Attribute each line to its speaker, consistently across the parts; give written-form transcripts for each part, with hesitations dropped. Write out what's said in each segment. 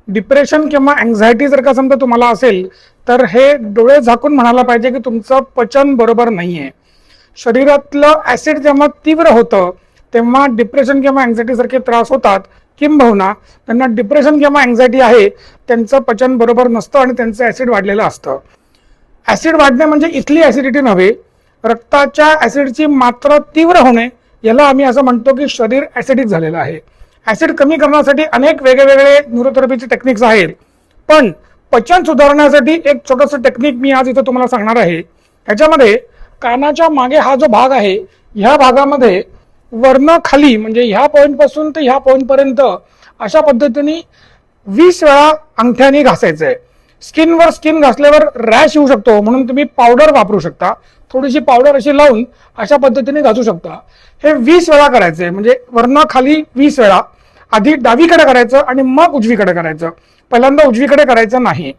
Speaker 1: Depression किंवा anxiety जर का समजा तुम्हाला असेल तर हे डोळे झाकून म्हणायला पाहिजे की तुमचं पचन बरोबर नाहीये. शरीरातलं ऍसिड जेव्हा तीव्र होतं तेव्हा डिप्रेशन किंवा अँझायटी सारखे त्रास होतात. किंबहुना त्यांना डिप्रेशन किंवा अँझायटी आहे, त्यांचं पचन बरोबर नसतं आणि त्यांचं ऍसिड वाढलेलं असतं. ऍसिड वाढणे म्हणजे इथली ऍसिडिटी नव्हे, रक्ताच्या ऍसिडची मात्रा तीव्र होणे याला आम्ही असं म्हणतो की शरीर ऍसिडिक झालेलं आहे. ऍसिड कमी करण्यासाठी अनेक वेगवेगळे न्यूरोथेरपीचे टेक्निक्स आहेत, पण पचन सुधारण्यासाठी एक छोटंसं टेक्निक मी आज इथं तुम्हाला सांगणार आहे. ह्याच्यामध्ये कानाच्या मागे हा जो भाग आहे, ह्या भागामध्ये वर्ण खाली म्हणजे ह्या पॉइंट पासून ते ह्या पॉइंट पर्यंत अशा पद्धतीने 20 वेळा अंगठ्याने घासायचं आहे. स्किनवर स्किन घासल्यावर रॅश येऊ शकतो, म्हणून तुम्ही पावडर वापरू शकता. थोडीशी पावडर अशी लावून अशा पद्धतीने घासू शकता. हे 20 वेळा करायचंय, म्हणजे वर्ण खाली 20 वेळा. आधी डावीकडे करायचं आणि मग उजवीकडे करायचं, पहिल्यांदा उजवीकडे करायचं नाही.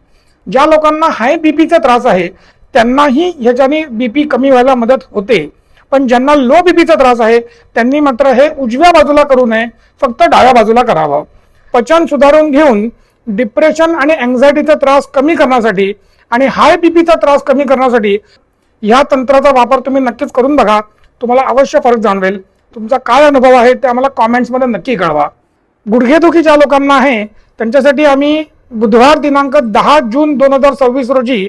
Speaker 1: ज्या लोकांना हाय बीपीचा त्रास आहे त्यांनाही ह्याच्याने बीपी कमी व्हायला मदत होते, पण ज्यांना लो बीपीचा त्रास आहे त्यांनी मात्र हे उजव्या बाजूला करू नये, फक्त डाव्या बाजूला करावं. पचन सुधारून घेऊन डिप्रेशन आणि अँझायटीचा त्रास कमी करण्यासाठी आणि हाय बीपीचा त्रास कमी करण्यासाठी या तंत्राचा वापर तुम्ही नक्कीच करून बघा. तुम्हाला अवश्य फरक जाणवेल. तुमचा काय अनुभव आहे ते आम्हाला कॉमेंट्समध्ये नक्की कळवा. गुडघेदुखी ज्या लोकांना आहे त्यांच्यासाठी आम्ही बुधवार दिनांक 10 जून 2026 रोजी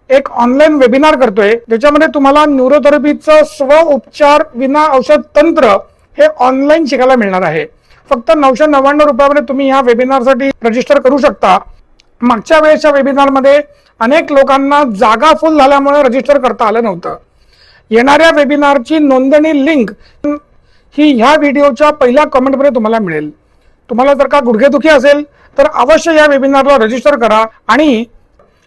Speaker 1: एक ऑनलाईन वेबिनार करतोय, ज्याच्यामध्ये तुम्हाला न्यूरोथेरपीचं स्व उपचार विना औषध तंत्र हे ऑनलाईन शिकायला मिळणार आहे. फक्त 999 रुपयामध्ये तुम्ही या वेबिनारसाठी रजिस्टर करू शकता. मागच्या वेळेच्या वेबिनारमध्ये अनेक लोकांना जागा फुल झाल्यामुळे रजिस्टर करता आलं नव्हतं. येणाऱ्या वेबिनारची नोंदणी लिंक ही ह्या व्हिडिओच्या पहिल्या कमेंटमध्ये तुम्हाला मिळेल. तुम्हाला जर का गुडघेदुखी असेल तर अवश्य या वेबिनारला रजिस्टर करा. आणि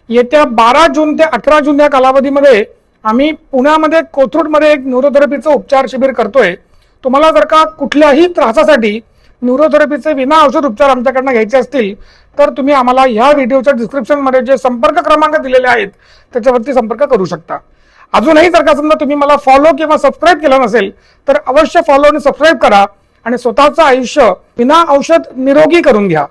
Speaker 1: येत्या 12 जून ते 18 जून या कालावधीमध्ये आम्ही पुण्यामध्ये कोथरूडमध्ये एक न्यूरोथेरपीचं उपचार शिबिर करतोय. तुम्हाला जर का कुठल्याही त्रासासाठी न्यूरोथेरपीचे विना औषध उपचार आमच्याकडनं घ्यायचे असतील तर तुम्ही आम्हाला ह्या व्हिडिओच्या डिस्क्रिप्शनमध्ये जे संपर्क क्रमांक दिलेले आहेत त्याच्यावरती संपर्क करू शकता. अजूनही जर का समजा तुम्ही मला फॉलो किंवा सबस्क्राईब केलं नसेल तर अवश्य फॉलो आणि सबस्क्राईब करा आणि स्वतःचं आयुष्य विना औषध निरोगी करून घ्या.